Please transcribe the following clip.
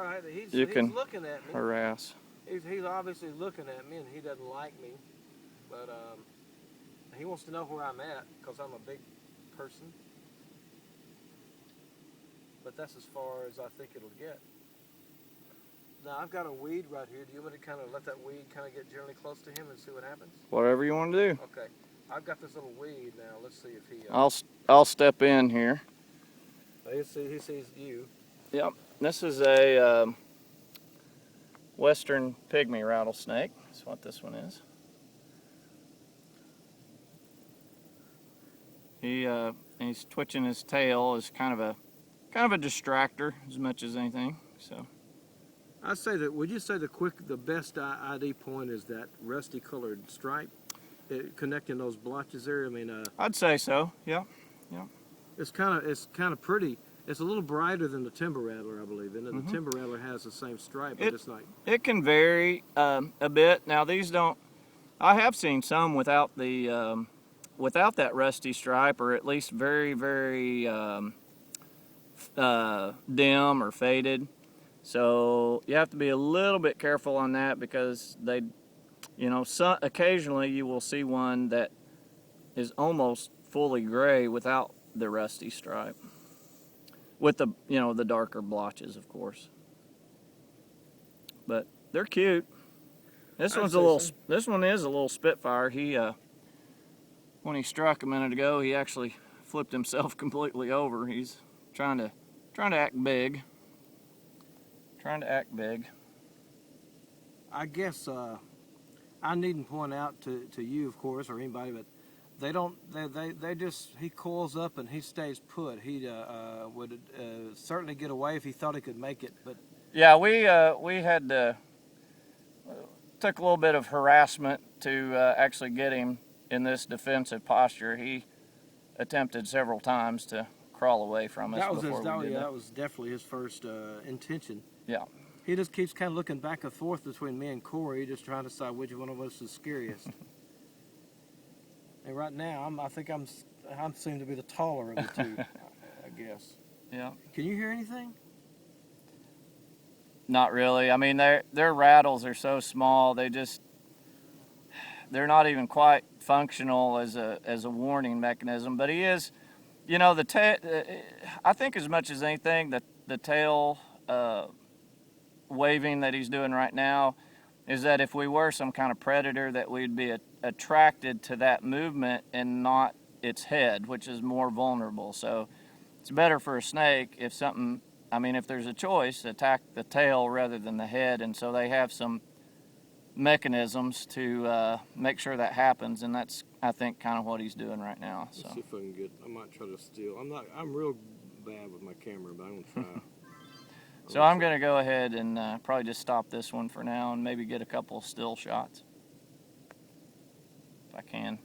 All right, he's looking at me. Harass. He's obviously looking at me, and he doesn't like me. But he wants to know where I'm at because I'm a big person. But that's as far as I think it'll get. Now, I've got a weed right here. Do you want me to kind of let that weed kind of get generally close to him and see what happens? Whatever you want to do. Okay. I've got this little weed now. Let's see if he... I'll step in here. He sees you. Yep. This is a western pygmy rattlesnake. That's what this one is. He's twitching his tail as kind of a distractor as much as anything. So I'd say that. Would you say the best ID point is that rusty colored stripe, connecting those blotches there? I mean, I'd say so. Yeah. Yeah. It's kind of pretty. It's a little brighter than the timber rattler, I believe. And the timber rattler has the same stripe, but it's not. It can vary a bit. Now these don't. I have seen some without the without that rusty stripe, or at least very, very dim or faded. So you have to be a little bit careful on that because they, occasionally you will see one that is almost fully gray without the rusty stripe, with the the darker blotches, of course. But they're cute. This one is a little spitfire. He when he struck a minute ago, he actually flipped himself completely over. He's trying to act big. I guess I needn't point out to you, of course, or anybody, but they just, he coils up and he stays put. He would certainly get away if he thought he could make it, but yeah, we had took a little bit of harassment to actually get him in this defensive posture. He attempted several times to crawl away from us. That was definitely his first intention. Yeah. He just keeps kind of looking back and forth between me and Corey, just trying to decide which one of us is scariest. And right now, I think I'm seem to be the taller of the two, I guess. Yeah. Can you hear anything? Not really. I mean, their rattles are so small. They're not even quite functional as a warning mechanism. But he is, I think as much as anything that the tail waving that he's doing right now is that if we were some kind of predator, that we'd be attracted to that movement and not its head, which is more vulnerable. So it's better for a snake if there's a choice, attack the tail rather than the head. And so they have some mechanisms to make sure that happens, and that's, I think, kind of what he's doing right now. So. Let's see if I can I might try to steal. I'm real bad with my camera, but I'm gonna try. So I'm gonna go ahead and probably just stop this one for now and maybe get a couple of still shots if I can.